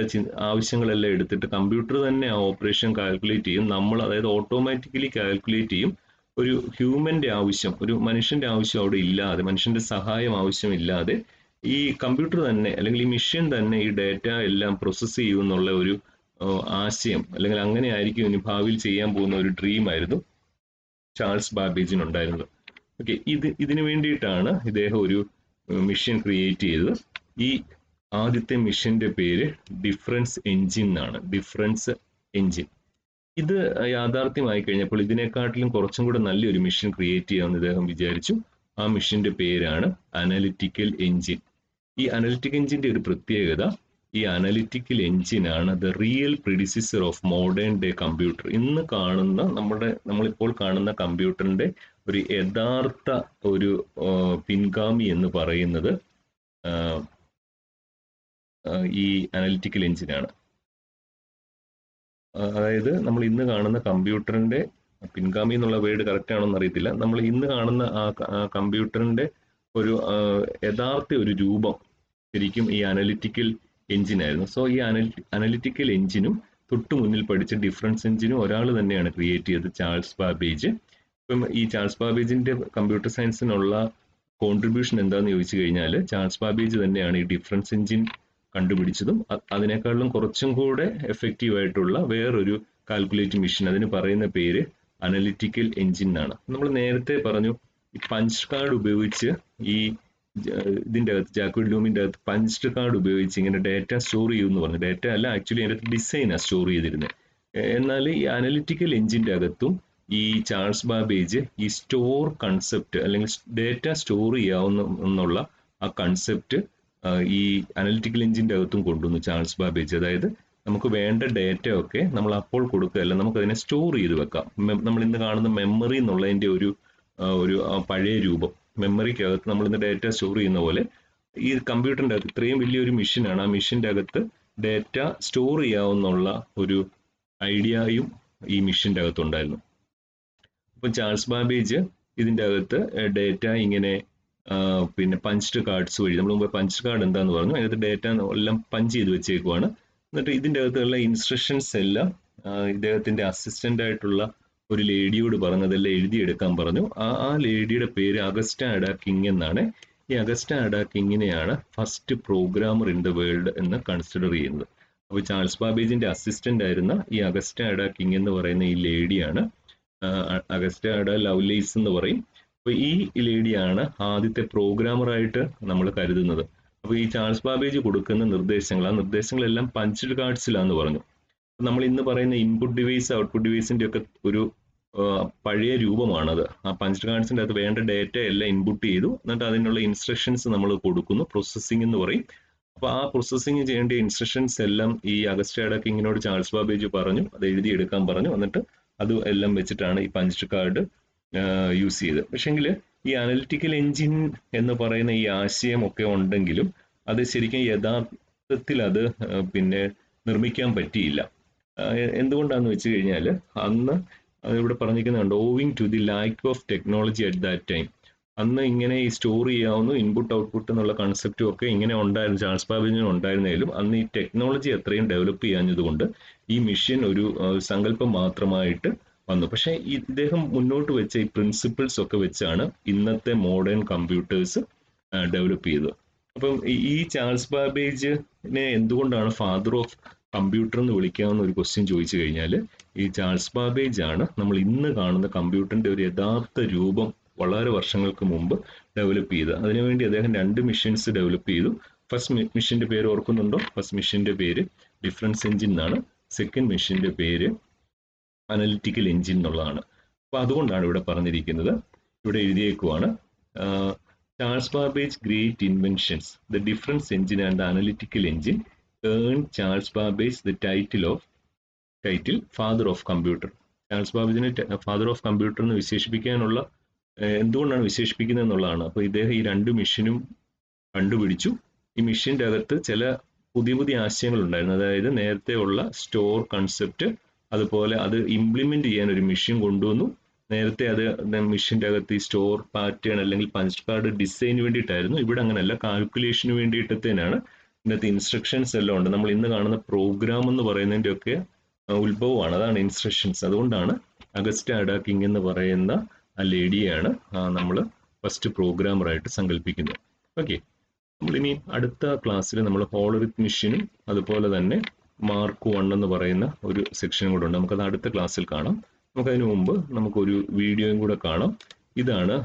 ആവശ്യങ്ങളെല്ലാം എടുത്തിട്ട് കമ്പ്യൂട്ടർ തന്നെ ആ ഓപ്പറേഷൻ കാൽക്കുലേറ്റ് ചെയ്യും. നമ്മൾ, അതായത് ഓട്ടോമാറ്റിക്കലി കാൽക്കുലേറ്റ് ചെയ്യും. ഒരു ഹ്യൂമന്റെ ആവശ്യം, ഒരു മനുഷ്യന്റെ ആവശ്യം അവിടെ ഇല്ലാതെ, മനുഷ്യന്റെ സഹായം ആവശ്യമില്ലാതെ ഈ കമ്പ്യൂട്ടർ തന്നെ അല്ലെങ്കിൽ ഈ മെഷീൻ തന്നെ ഈ ഡേറ്റ എല്ലാം പ്രോസസ്സ് ചെയ്യും എന്നുള്ള ഒരു ആശയം, അല്ലെങ്കിൽ അങ്ങനെ ആയിരിക്കും ഇനി ഭാവിയിൽ ചെയ്യാൻ പോകുന്ന ഒരു ഡ്രീം ആയിരുന്നു ചാൾസ് ബാബേജിന് ഉണ്ടായിരുന്നത്. ഓക്കെ, ഇതിനു വേണ്ടിയിട്ടാണ് ഇദ്ദേഹം ഒരു മെഷീൻ ക്രിയേറ്റ് ചെയ്തത്. ഈ ആദ്യത്തെ മെഷീന്റെ പേര് ഡിഫറൻസ് എഞ്ചിൻ എന്നാണ്. ഡിഫറൻസ് എഞ്ചിൻ ഇത് യാഥാർത്ഥ്യമായി കഴിഞ്ഞപ്പോൾ ഇതിനെക്കാട്ടിലും കുറച്ചും കൂടെ നല്ലൊരു മെഷീൻ ക്രിയേറ്റ് ചെയ്യാമെന്ന് ഇദ്ദേഹം വിചാരിച്ചു. ആ മെഷീന്റെ പേരാണ് അനലിറ്റിക്കൽ എഞ്ചിൻ. ഈ അനലിറ്റിക്കൽ എഞ്ചിന്റെ ഒരു പ്രത്യേകത, ഈ അനലിറ്റിക്കൽ എഞ്ചിനാണ് the real പ്രിഡിസിസർ of modern day computer. ഇന്ന് കാണുന്ന നമ്മളിപ്പോൾ കാണുന്ന കമ്പ്യൂട്ടറിന്റെ ഒരു യഥാർത്ഥ ഒരു പിൻഗാമി എന്ന് പറയുന്നത് ഈ അനലിറ്റിക്കൽ എഞ്ചിനാണ്. അതായത് നമ്മൾ ഇന്ന് കാണുന്ന കമ്പ്യൂട്ടറിന്റെ പിൻഗാമി എന്നുള്ള വേർഡ് കറക്റ്റ് ആണോ എന്ന് അറിയത്തില്ല. നമ്മൾ ഇന്ന് കാണുന്ന ആ കമ്പ്യൂട്ടറിന്റെ ഒരു യഥാർത്ഥ ഒരു രൂപം ശരിക്കും ഈ അനലിറ്റിക്കൽ എഞ്ചിനായിരുന്നു. സോ ഈ അനലിറ്റിക്കൽ എഞ്ചിനും തൊട്ട് മുന്നിൽ പഠിച്ച ഡിഫറൻസ് എഞ്ചിനും ഒരാൾ തന്നെയാണ് ക്രിയേറ്റ് ചെയ്തത്, ചാൾസ് ബാബേജ്. ഇപ്പം ഈ ചാൾസ് ബാബേജിന്റെ കമ്പ്യൂട്ടർ സയൻസിനുള്ള കോൺട്രിബ്യൂഷൻ എന്താണെന്ന് ചോദിച്ചു കഴിഞ്ഞാൽ, ചാൾസ് ബാബേജ് തന്നെയാണ് ഈ ഡിഫറൻസ് എഞ്ചിൻ കണ്ടുപിടിച്ചതും അതിനേക്കാളും കുറച്ചും കൂടെ എഫക്റ്റീവ് ആയിട്ടുള്ള വേറൊരു കാൽക്കുലേറ്റ് മെഷീൻ, അതിന് പറയുന്ന പേര് അനലിറ്റിക്കൽ എഞ്ചിൻ എന്നാണ്. നമ്മൾ നേരത്തെ പറഞ്ഞു ഈ പഞ്ച് കാർഡ് ഉപയോഗിച്ച് ഈ ഇതിൻ്റെ അകത്ത് ജാക്വിഡ് ലൂമിൻ്റെ അകത്ത് പഞ്ച്ഡ് കാർഡ് ഉപയോഗിച്ച് ഇങ്ങനെ ഡേറ്റ സ്റ്റോർ ചെയ്യുമെന്ന് പറഞ്ഞു. ഡേറ്റ അല്ല, ആക്ച്വലി അതിൻ്റെ ഡിസൈനാണ് സ്റ്റോർ ചെയ്തിരുന്നത്. എന്നാൽ ഈ അനലിറ്റിക്കൽ എഞ്ചിൻ്റെ അകത്തും ഈ ചാൾസ് ബാബേജ് ഈ സ്റ്റോർ കൺസെപ്റ്റ് അല്ലെങ്കിൽ ഡേറ്റ സ്റ്റോർ ചെയ്യാവുന്ന എന്നുള്ള ആ കൺസെപ്റ്റ് ഈ അനലിറ്റിക്കൽ എഞ്ചിൻ്റെ അകത്തും കൊണ്ടുവന്നു ചാൾസ് ബാബേജ്. അതായത് നമുക്ക് വേണ്ട ഡേറ്റ ഒക്കെ നമ്മൾ അപ്പോൾ കൊടുക്കുകയല്ല, നമുക്കതിനെ സ്റ്റോർ ചെയ്ത് വെക്കാം. നമ്മൾ ഇന്ന് കാണുന്ന മെമ്മറി എന്നുള്ളതിൻ്റെ ഒരു പഴയ രൂപം, മെമ്മറിക്കകത്ത് നമ്മൾ ഇന്ന് ഡേറ്റ സ്റ്റോർ ചെയ്യുന്ന പോലെ ഈ കമ്പ്യൂട്ടറിൻ്റെ അകത്ത് ഇത്രയും വലിയൊരു മെഷീനാണ്, ആ മെഷീൻ്റെ അകത്ത് ഡേറ്റ സ്റ്റോർ ചെയ്യാവുന്നുള്ള ഒരു ഐഡിയയും ഈ മെഷീൻ്റെ അകത്തുണ്ടായിരുന്നു. അപ്പം ചാൾസ് ബാബേജ് ഇതിൻ്റെ അകത്ത് ഡേറ്റ ഇങ്ങനെ പിന്നെ പഞ്ച്ഡ് കാർഡ്സ് വഴി, നമ്മൾ മുമ്പ് പഞ്ച്ഡ് കാർഡ് എന്താന്ന് പറഞ്ഞു, അതിനകത്ത് ഡേറ്റ എല്ലാം പഞ്ച് ചെയ്ത് വെച്ചേക്കുവാണ്. എന്നിട്ട് ഇതിൻ്റെ അകത്തുള്ള ഇൻസ്ട്രക്ഷൻസ് എല്ലാം ഇദ്ദേഹത്തിൻ്റെ അസിസ്റ്റന്റ് ആയിട്ടുള്ള ഒരു ലേഡിയോട് പറഞ്ഞു അതെല്ലാം എഴുതിയെടുക്കാൻ പറഞ്ഞു. ആ ലേഡിയുടെ പേര് അഗസ്റ്റ അഡ കിങ് എന്നാണ്. ഈ അഗസ്റ്റ അഡ കിങ്ങിനെയാണ് first programmer in the world എന്ന് കൺസിഡർ ചെയ്യുന്നത്. അപ്പോൾ ചാൾസ് ബാബേജിന്റെ അസിസ്റ്റന്റ് ആയിരുന്ന ഈ അഗസ്റ്റ അഡ കിങ് എന്ന് പറയുന്ന ഈ ലേഡിയാണ് അഗസ്റ്റ അഡ ലവ്ലേസ് എന്ന് പറയും. അപ്പോൾ ഈ ലേഡിയാണ് ആദ്യത്തെ പ്രോഗ്രാമറായിട്ട് നമ്മൾ കരുതുന്നത്. അപ്പോൾ ഈ ചാൾസ് ബാബേജ് കൊടുക്കുന്ന നിർദ്ദേശങ്ങൾ, ആ നിർദ്ദേശങ്ങളെല്ലാം പഞ്ച്ഡ് കാർഡ്സിലാന്ന് പറഞ്ഞു. നമ്മൾ ഇന്ന് പറയുന്ന ഇൻപുട്ട് ഡിവൈസ് ഔട്ട്പുട്ട് ഡിവൈസിന്റെ ഒക്കെ ഒരു പഴയ രൂപമാണത്. ആ പഞ്ച്ഡ് കാർഡ്സിന്റെ അകത്ത് വേണ്ട ഡേറ്റ എല്ലാം ഇൻപുട്ട് ചെയ്തു, എന്നിട്ട് അതിനുള്ള ഇൻസ്ട്രക്ഷൻസ് നമ്മൾ കൊടുക്കുന്നു, പ്രോസസ്സിംഗ് എന്ന് പറയും. അപ്പോൾ ആ പ്രോസസ്സിംഗ് ചെയ്യേണ്ട ഇൻസ്ട്രക്ഷൻസ് എല്ലാം ഈ അഗസ്റ്റ അഡ കിങ്ങിനോട് ചാൾസ് ബാബേജ് പറഞ്ഞു, അത് എഴുതിയെടുക്കാൻ പറഞ്ഞു. എന്നിട്ട് അത് എല്ലാം വെച്ചിട്ടാണ് ഈ പഞ്ച്ഡ് കാർഡ് യൂസ് ചെയ്തത്. പക്ഷെങ്കിൽ ഈ അനലിറ്റിക്കൽ എഞ്ചിൻ എന്ന് പറയുന്ന ഈ ആശയം ഒക്കെ ഉണ്ടെങ്കിലും അത് ശരിക്കും യഥാർത്ഥത്തിൽ അത് പിന്നെ നിർമ്മിക്കാൻ പറ്റിയില്ല. എന്തുകൊണ്ടാന്ന് വെച്ച് കഴിഞ്ഞാൽ അന്ന് ഇവിടെ പറഞ്ഞിരിക്കുന്നുണ്ട്, owing to the lack of technology at that time. അന്ന് ഇങ്ങനെ ഈ സ്റ്റോർ ചെയ്യാവുന്ന ഇൻപുട്ട് ഔട്ട്പുട്ട് എന്നുള്ള കൺസെപ്റ്റും ഒക്കെ ഇങ്ങനെ ഉണ്ടായിരുന്നു, ചാൾസ് ബാബേജിന് ഉണ്ടായിരുന്നാലും അന്ന് ഈ ടെക്നോളജി അത്രയും ഡെവലപ്പ് ചെയ്യാഞ്ഞതുകൊണ്ട് ഈ മെഷീൻ ഒരു സങ്കല്പം മാത്രമായിട്ട് വന്നു. പക്ഷേ ഇദ്ദേഹം മുന്നോട്ട് വെച്ച ഈ പ്രിൻസിപ്പിൾസ് ഒക്കെ വെച്ചാണ് ഇന്നത്തെ മോഡേൺ കമ്പ്യൂട്ടേഴ്സ് ഡെവലപ്പ് ചെയ്തത്. അപ്പം ഈ ചാൾസ് ബാബേജിനെ എന്തുകൊണ്ടാണ് ഫാദർ ഓഫ് കമ്പ്യൂട്ടർ എന്ന് വിളിക്കാവുന്ന ഒരു ക്വസ്റ്റ്യൻ ചോദിച്ചു കഴിഞ്ഞാൽ, ഈ ചാൾസ് ബാബേജ് ആണ് നമ്മൾ ഇന്ന് കാണുന്ന കമ്പ്യൂട്ടറിന്റെ ഒരു യഥാർത്ഥ രൂപം വളരെ വർഷങ്ങൾക്ക് മുമ്പ് ഡെവലപ്പ് ചെയ്തത്. അതിനുവേണ്ടി അദ്ദേഹം 2 മെഷീൻസ് ഡെവലപ്പ് ചെയ്തു. ഫസ്റ്റ് മെഷീന്റെ പേര് ഓർക്കുന്നുണ്ടോ? ഫസ്റ്റ് മെഷീന്റെ പേര് ഡിഫറൻസ് എഞ്ചിൻ എന്നാണ്. സെക്കൻഡ് മെഷീന്റെ പേര് അനലിറ്റിക്കൽ എഞ്ചിൻ എന്നുള്ളതാണ്. അപ്പോൾ അതുകൊണ്ടാണ് ഇവിടെ പറഞ്ഞിരിക്കുന്നത്, ഇവിടെ എഴുതിയേക്കുവാണ്, Charles Babbage great inventions the difference engine and the analytical engine earned Charles Babbage the title father of computer. Charles ബാബേജിനെ ഫാദർ ഓഫ് കമ്പ്യൂട്ടർ എന്ന് വിശേഷിപ്പിക്കാനുള്ള എന്തുകൊണ്ടാണ് വിശേഷിപ്പിക്കുന്നത് എന്നുള്ളതാണ്. അപ്പോൾ ഇദ്ദേഹം ഈ 2 മെഷീനും കണ്ടുപിടിച്ചു. ഈ മെഷീൻ്റെ അകത്ത് ചില പുതിയ ആശയങ്ങൾ ഉണ്ടായിരുന്നു. അതായത് നേരത്തെ ഉള്ള സ്റ്റോർ കൺസെപ്റ്റ്, അതുപോലെ അത് ഇംപ്ലിമെന്റ് ചെയ്യാൻ ഒരു മെഷീൻ കൊണ്ടുവന്നു. നേരത്തെ അത് മെഷീൻ്റെ അകത്ത് ഈ സ്റ്റോർ പാറ്റേൺ അല്ലെങ്കിൽ പഞ്ച് കാർഡ് ഡിസൈന് വേണ്ടിയിട്ടായിരുന്നു. ഇവിടെ അങ്ങനെയല്ല, കാൽക്കുലേഷന് വേണ്ടിയിട്ടത്തേനാണ്. ഇതിനകത്ത് ഇൻസ്ട്രക്ഷൻസ് എല്ലാം ഉണ്ട്. നമ്മൾ ഇന്ന് കാണുന്ന പ്രോഗ്രാം എന്ന് പറയുന്നതിൻ്റെ ഒക്കെ ഉത്ഭവമാണ്, അതാണ് ഇൻസ്ട്രക്ഷൻസ്. അതുകൊണ്ടാണ് അഗസ്റ്റ അഡ കിങ് എന്ന് പറയുന്ന ആ ലേഡിയാണ് നമ്മൾ ഫസ്റ്റ് പ്രോഗ്രാമറായിട്ട് സങ്കല്പിക്കുന്നത്. ഓക്കെ, നമ്മളിനി അടുത്ത ക്ലാസ്സിൽ നമ്മൾ ഹോളറിത് മെഷീനും അതുപോലെ തന്നെ മാർക്ക് 1 എന്ന് പറയുന്ന ഒരു സെക്ഷനും കൂടെ ഉണ്ട്. നമുക്കത് അടുത്ത ക്ലാസ്സിൽ കാണാം. നമുക്കതിന് മുമ്പ് നമുക്കൊരു വീഡിയോയും കൂടെ കാണാം. ഇതാണ്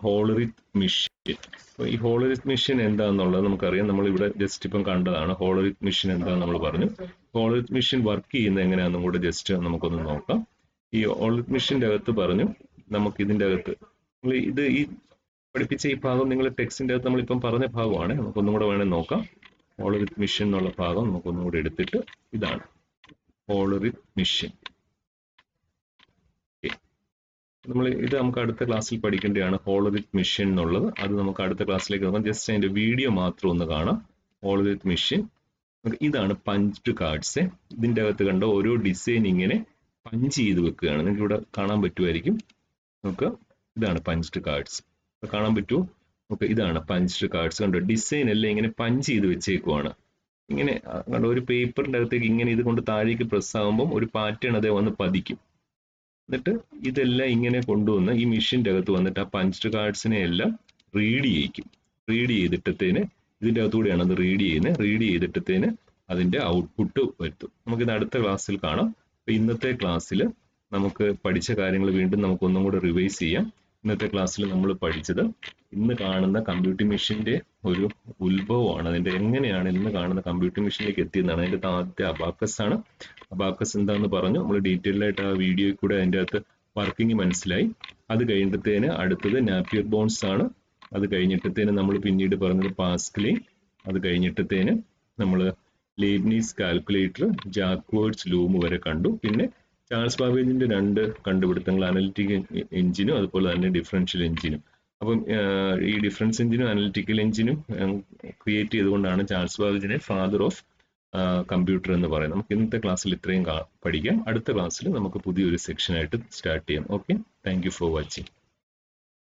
ഹോളറിത് മെഷീൻ. അപ്പോൾ ഈ ഹോളറിത് മെഷീൻ എന്താണെന്നുള്ളത് നമുക്കറിയാം. നമ്മളിവിടെ ജസ്റ്റ് ഇപ്പം കണ്ടതാണ്. ഹോളറിത് മെഷീൻ എന്താണെന്ന് നമ്മൾ പറഞ്ഞു. ഹോളറിത് മെഷീൻ വർക്ക് ചെയ്യുന്നത് എങ്ങനെയാണെന്നും കൂടെ ജസ്റ്റ് നമുക്കൊന്ന് നോക്കാം. ഈ ഹോളറിത് മെഷീൻ്റെ അകത്ത് പറഞ്ഞു, നമുക്ക് ഇതിൻ്റെ അകത്ത് ഇത് ഈ പഠിപ്പിച്ച ഈ ഭാഗം നിങ്ങൾ ടെക്സ്റ്റിൻ്റെ അകത്ത് നമ്മളിപ്പം പറഞ്ഞ ഭാഗമാണ്. നമുക്കൊന്നും കൂടെ വേണേൽ നോക്കാം. ഹോളറിത് മെഷീൻ എന്നുള്ള ഭാഗം നമുക്കൊന്നും കൂടെ എടുത്തിട്ട്, ഇതാണ് ഹോളറിത് മെഷീൻ. ഇത് നമുക്ക് അടുത്ത ക്ലാസ്സിൽ പഠിക്കേണ്ടതാണ്, ഹോളറിത് മെഷീൻ എന്നുള്ളത്. അത് നമുക്ക് അടുത്ത ക്ലാസ്സിലേക്ക് നോക്കാം. ജസ്റ്റ് അതിന്റെ വീഡിയോ മാത്രം ഒന്ന് കാണാം. ഹോളറിത് മെഷീൻ ഇതാണ് പഞ്ച്ഡ് കാർഡ്സ്. ഇതിന്റെ അകത്ത് കണ്ട ഓരോ ഡിസൈൻ ഇങ്ങനെ പഞ്ച് ചെയ്ത് വെക്കുകയാണ്. നിങ്ങൾക്ക് ഇവിടെ കാണാൻ പറ്റുമായിരിക്കും. നമുക്ക് ഇതാണ് പഞ്ച്ഡ് കാർഡ്സ്, കാണാൻ പറ്റുമോ? നമുക്ക് ഇതാണ് പഞ്ച്ഡ് കാർഡ്സ്. കണ്ടോ, ഡിസൈൻ എല്ലാം ഇങ്ങനെ പഞ്ച് ചെയ്ത് വെച്ചേക്കുവാണ്. ഇങ്ങനെ കണ്ടോ, ഒരു പേപ്പറിന്റെ അകത്തേക്ക് ഇങ്ങനെ ഇത് കൊണ്ട് താഴേക്ക് പ്രസ് ആകുമ്പോൾ ഒരു പാറ്റേൺ അതേ വന്ന് പതിക്കും. എന്നിട്ട് ഇതെല്ലാം ഇങ്ങനെ കൊണ്ടുവന്ന് ഈ മെഷീൻ്റെ അകത്ത് വന്നിട്ട് ആ പഞ്ച്ഡ് കാർഡ്സിനെ എല്ലാം റീഡ് ചെയ്യിക്കും. റീഡ് ചെയ്തിട്ടത്തേന് ഇതിൻ്റെ അകത്തുകൂടെയാണ് അത് റീഡ് ചെയ്യുന്നത്. റീഡ് ചെയ്തിട്ടത്തേന് അതിൻ്റെ ഔട്ട്പുട്ട് വരുത്തും. നമുക്കിത് അടുത്ത ക്ലാസ്സിൽ കാണാം. അപ്പോൾ ഇന്നത്തെ ക്ലാസ്സിൽ നമുക്ക് പഠിച്ച കാര്യങ്ങൾ വീണ്ടും നമുക്കൊന്നും കൂടെ റിവൈസ് ചെയ്യാം. ഇന്നത്തെ ക്ലാസ്സിൽ നമ്മൾ പഠിച്ചത് ഇന്ന് കാണുന്ന കമ്പ്യൂട്ടിംഗ് മെഷീൻ്റെ ഒരു ഉത്ഭവമാണ്. അതിൻ്റെ എങ്ങനെയാണ് ഇന്ന് കാണുന്ന കമ്പ്യൂട്ടിംഗ് മെഷീനിലേക്ക് എത്തിയെന്നാണ്. അതിൻ്റെ ആദ്യത്തെ അബാക്കസ് ആണ്. അബാക്കസ് എന്താണെന്ന് പറഞ്ഞു. നമ്മൾ ഡീറ്റെയിൽഡ് ആയിട്ട് ആ വീഡിയോയിൽ കൂടെ അതിൻ്റെ അകത്ത് വർക്കിംഗ് മനസ്സിലായി. അത് കഴിഞ്ഞിട്ടത്തേന് അടുത്തത് നാപ്പിയർ ബോൺസ് ആണ്. അത് കഴിഞ്ഞിട്ടത്തേന് നമ്മൾ പിന്നീട് പറഞ്ഞത് പാസ്കലി. അത് കഴിഞ്ഞിട്ടത്തേന് നമ്മൾ ലീബ്നീസ് കാൽക്കുലേറ്റർ, ജാക്വേർഡ്സ് ലൂം വരെ കണ്ടു. പിന്നെ ചാൾസ് ബാബേജിന്റെ 2 കണ്ടുപിടുത്തങ്ങൾ, അനലിറ്റിക് എഞ്ചിനും അതുപോലെ തന്നെ ഡിഫറൻഷ്യൽ എഞ്ചിനും. അപ്പം ഈ ഡിഫറൻസ് എഞ്ചിനും അനലിറ്റിക്കൽ എഞ്ചിനും ക്രിയേറ്റ് ചെയ്തുകൊണ്ടാണ് ചാൾസ് ബാബേജിനെ ഫാദർ ഓഫ് കമ്പ്യൂട്ടർ എന്ന് പറയുന്നത്. നമുക്ക് ഇന്നത്തെ ക്ലാസ്സിൽ ഇത്രയും പഠിക്കാം. അടുത്ത ക്ലാസ്സിൽ നമുക്ക് പുതിയൊരു സെക്ഷനായിട്ട് സ്റ്റാർട്ട് ചെയ്യാം. Okay, thank you for watching.